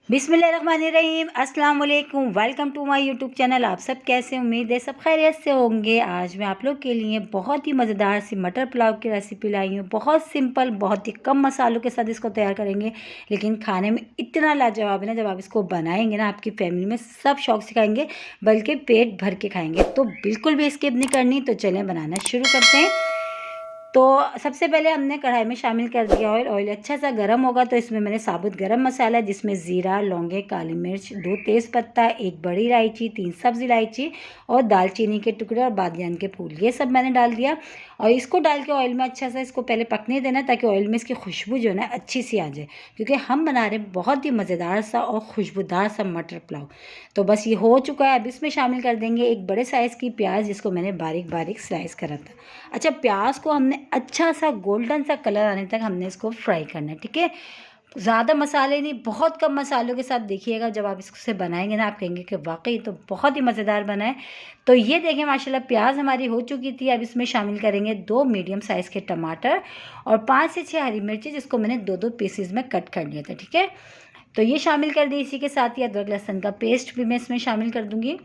बिस्मिल्लाहिर्रहमानिर्रहीम, अस्सलाम वालेकुम। Welcome to my YouTube channel. आप सब कैसे, उम्मीद है सब खैरियत से होंगे। आज मैं आप लोग के लिए बहुत ही मज़ेदार सी मटर पुलाव की रेसिपी लाई हूँ। बहुत सिंपल, बहुत ही कम मसालों के साथ इसको तैयार करेंगे, लेकिन खाने में इतना लाजवाब है ना। जब आप इसको बनाएंगे ना, आपकी फैमिली में सब शौक से खाएंगे, बल्कि पेट भर के खाएंगे। तो बिल्कुल भी स्किप नहीं करनी। तो चलें बनाना शुरू करते हैं। तो सबसे पहले हमने कढ़ाई में शामिल कर दिया ऑयल। ऑयल अच्छा सा गर्म होगा तो इसमें मैंने साबुत गरम मसाला, जिसमें ज़ीरा, लौंगे, काली मिर्च, 2 तेज़पत्ता, 1 बड़ी इलायची, 3 सब्ज़ इलायची और दालचीनी के टुकड़े और बादियान के फूल, ये सब मैंने डाल दिया। और इसको डाल के ऑयल में अच्छा सा इसको पहले पकने देना, ताकि ऑयल में इसकी खुशबू जो है ना अच्छी सी आ जाए, क्योंकि हम बना रहे हैं बहुत ही मज़ेदार सा और खुशबूदार सा मटर पुलाव। तो बस ये हो चुका है। अब इसमें शामिल कर देंगे एक बड़े साइज़ की प्याज, जिसको मैंने बारीक बारीक स्लाइस करा था। अच्छा, प्याज को हमने अच्छा सा गोल्डन सा कलर आने तक हमने इसको फ्राई करना है, ठीक है। ज़्यादा मसाले नहीं, बहुत कम मसालों के साथ देखिएगा। जब आप इससे बनाएंगे ना, आप कहेंगे कि वाकई तो बहुत ही मज़ेदार बना है। तो ये देखिए माशाल्लाह प्याज हमारी हो चुकी थी। अब इसमें शामिल करेंगे 2 मीडियम साइज़ के टमाटर और 5 से 6 हरी मिर्ची, जिसको मैंने 2-2 पीसेज में कट कर लिया था, ठीक है। तो ये शामिल कर दी। इसी के साथ ही अदरक लहसुन का पेस्ट भी मैं इसमें शामिल कर दूँगी।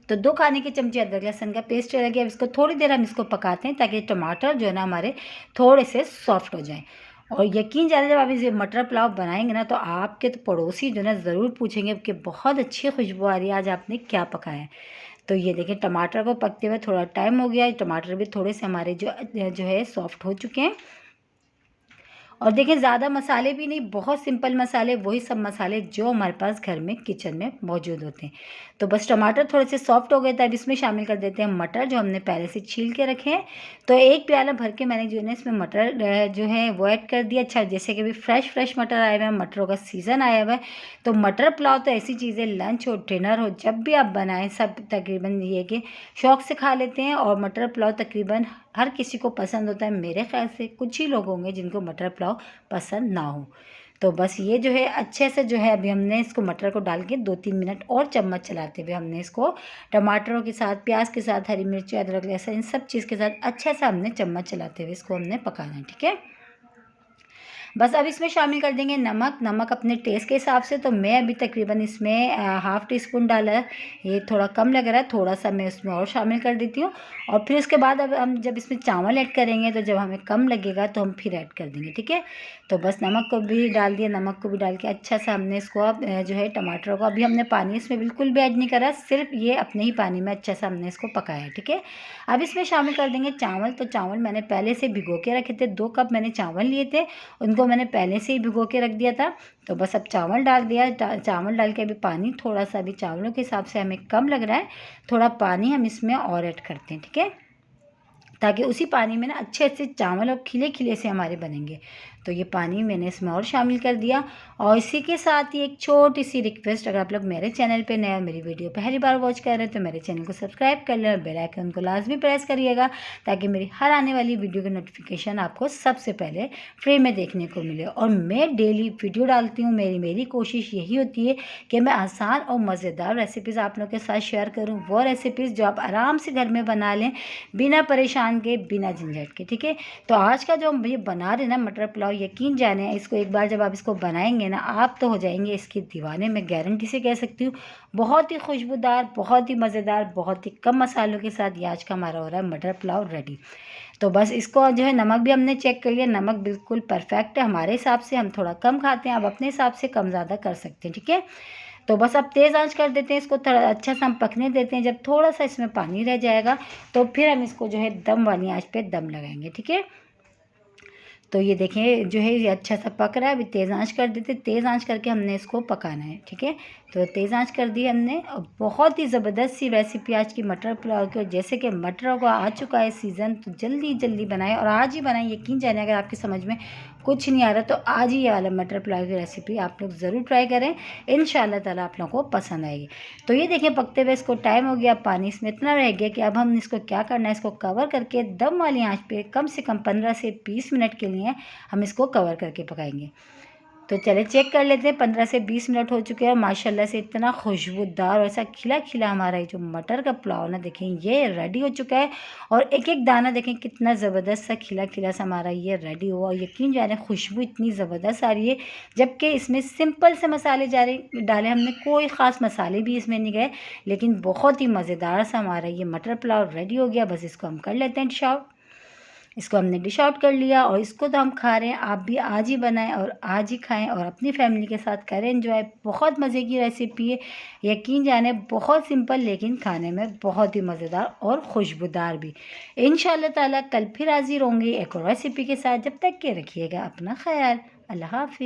तो 2 खाने के चमचे अदरक लहसुन का पेस्ट लगे। अब इसको थोड़ी देर हम इसको पकाते हैं, ताकि टमाटर जो है ना हमारे थोड़े से सॉफ्ट हो जाएं। और यकीन जाने, जब आप इसे मटर पुलाव बनाएंगे ना, तो आपके तो पड़ोसी जो है ना ज़रूर पूछेंगे कि बहुत अच्छी खुशबू आ रही है, आज आपने क्या पकाया है। तो ये देखिए टमाटर को पकते हुए थोड़ा टाइम हो गया। टमाटर भी थोड़े से हमारे जो है सॉफ्ट हो चुके हैं। और देखिए ज़्यादा मसाले भी नहीं, बहुत सिंपल मसाले, वही सब मसाले जो हमारे पास घर में किचन में मौजूद होते हैं। तो बस टमाटर थोड़े से सॉफ्ट हो गए थे। अब इसमें शामिल कर देते हैं मटर, जो हमने पहले से छील के रखे हैं। तो 1 प्याला भर के मैंने जो है ना इसमें मटर जो है वो ऐड कर दिया। अच्छा, जैसे कि अभी फ्रेश मटर आए हुए हैं, मटरों का सीज़न आया हुआ है। तो मटर पुलाव तो ऐसी चीज़ है, लंच हो डिनर हो, जब भी आप बनाएं सब तकरीबन ये कि शौक़ से खा लेते हैं। और मटर पुलाव तकरीबन हर किसी को पसंद होता है। मेरे ख्याल से कुछ ही लोग होंगे जिनको मटर पुलाव पसंद ना हो। तो बस ये जो है अच्छे से जो है, अभी हमने इसको मटर को डाल के 2-3 मिनट और चम्मच चलाते हुए हमने इसको टमाटरों के साथ, प्याज के साथ, हरी मिर्ची, अदरक लहसुन, इन सब चीज़ के साथ अच्छे से हमने चम्मच चलाते हुए इसको हमने पकाना है, ठीक है। बस अब इसमें शामिल कर देंगे नमक। नमक अपने टेस्ट के हिसाब से। तो मैं अभी तकरीबन इसमें हाफ़ टी स्पून डाला है। ये थोड़ा कम लग रहा है, थोड़ा सा मैं इसमें और शामिल कर देती हूँ। और फिर उसके बाद अब हम जब इसमें चावल ऐड करेंगे, तो जब हमें कम लगेगा तो हम फिर ऐड कर देंगे, ठीक है। तो बस नमक को भी डाल दिया। नमक को भी डाल के अच्छा सा हमने इसको अब जो है टमाटर को, अभी हमने पानी इसमें बिल्कुल भी ऐड नहीं करा, सिर्फ ये अपने ही पानी में अच्छा सा हमने इसको पकाया है, ठीक है। अब इसमें शामिल कर देंगे चावल। तो चावल मैंने पहले से भिगो के रखे थे। 2 कप मैंने चावल लिए थे, उनको मैंने पहले से ही भिगो के रख दिया था। तो बस अब चावल डाल दिया। चावल डाल के अभी पानी थोड़ा सा, अभी चावलों के हिसाब से हमें कम लग रहा है, थोड़ा पानी हम इसमें और ऐड करते हैं, ठीक है, ताकि उसी पानी में ना अच्छे अच्छे चावल और खिले खिले से हमारे बनेंगे। तो ये पानी मैंने इसमें और शामिल कर दिया। और इसी के साथ ही एक छोटी सी रिक्वेस्ट, अगर आप लोग मेरे चैनल पे नए और मेरी वीडियो पहली बार वॉच कर रहे हैं, तो मेरे चैनल को सब्सक्राइब कर लें और बेल आइकन को लाजमी प्रेस करिएगा, ताकि मेरी हर आने वाली वीडियो की नोटिफिकेशन आपको सबसे पहले फ्री में देखने को मिले। और मैं डेली वीडियो डालती हूँ। मेरी कोशिश यही होती है कि मैं आसान और मज़ेदार रेसिपीज़ आप लोग के साथ शेयर करूँ, वो रेसिपीज़ जो आप आराम से घर में बना लें, बिना परेशान के, बिना झंझट के, ठीक है। तो आज का जो हम ये बना रहे हैं ना मटर पुलाव, यकीन जाने इसको एक बार जब आप इसको बनाएंगे ना, आप तो हो जाएंगे इसके दीवाने। मैं गारंटी से कह सकती हूँ, बहुत ही खुशबूदार, बहुत ही मज़ेदार, बहुत ही कम मसालों के साथ ये आज का हमारा हो रहा है मटर पुलाव रेडी। तो बस इसको जो है, नमक भी हमने चेक कर लिया, नमक बिल्कुल परफेक्ट है हमारे हिसाब से। हम थोड़ा कम खाते हैं, आप अपने हिसाब से कम ज़्यादा कर सकते हैं, ठीक है। तो बस अब तेज़ आंच कर देते हैं इसको, थोड़ा अच्छा सा हम पकने देते हैं। जब थोड़ा सा इसमें पानी रह जाएगा, तो फिर हम इसको जो है दम वाली आंच पे दम लगाएंगे, ठीक है। तो ये देखें जो है ये अच्छा सा पक रहा है। अभी तेज़ आंच कर देते, तेज़ आंच करके हमने इसको पकाना है, ठीक है। तो तेज़ आंच कर दी हमने। और बहुत ही ज़बरदस्त सी रेसिपी आज की मटर पुलाव की। और जैसे कि मटरों का आ चुका है सीज़न, तो जल्दी जल्दी बनाएं और आज ही बनाएं। यकीन जाने, अगर आपकी समझ में कुछ नहीं आ रहा, तो आज ही ये वाला मटर पुलाव की रेसिपी आप लोग ज़रूर ट्राई करें। इंशाल्लाह ताला आप लोगों को पसंद आएगी। तो ये देखें पकते हुए इसको टाइम हो गया, पानी इसमें इतना रह गया कि अब हम इसको क्या करना है, इसको कवर करके दम वाली आंच पे कम से कम 15 से 20 मिनट के लिए हम इसको कवर करके पकाएंगे। तो चले चेक कर लेते हैं। 15 से 20 मिनट हो चुके हैं और माशाल्लाह से इतना खुशबूदार और ऐसा खिला खिला हमारा ये जो मटर का पुलाव ना, देखें ये रेडी हो चुका है। और एक एक दाना देखें कितना ज़बरदस्त सा खिला खिला सा हमारा ये रेडी हुआ। और यकीन जाने खुशबू इतनी ज़बरदस्त आ रही है, जबकि इसमें सिंपल से मसाले डाले हमने, कोई ख़ास मसाले भी इसमें नहीं गए, लेकिन बहुत ही मज़ेदार सा हमारा ये मटर पुलाव रेडी हो गया। बस इसको हम कर लेते हैं डिश आउट। इसको हमने डिश आउट कर लिया और इसको तो हम खा रहे हैं। आप भी आज ही बनाएं और आज ही खाएं और अपनी फैमिली के साथ करें एंजॉय। बहुत मज़े की रेसिपी है, यकीन जाने बहुत सिंपल लेकिन खाने में बहुत ही मज़ेदार और खुशबूदार भी। इंशाल्लाह ताला कल फिर हाजिर होंगे एक और रेसिपी के साथ। जब तक के रखिएगा अपना ख्याल। अल्लाह हाफिज़।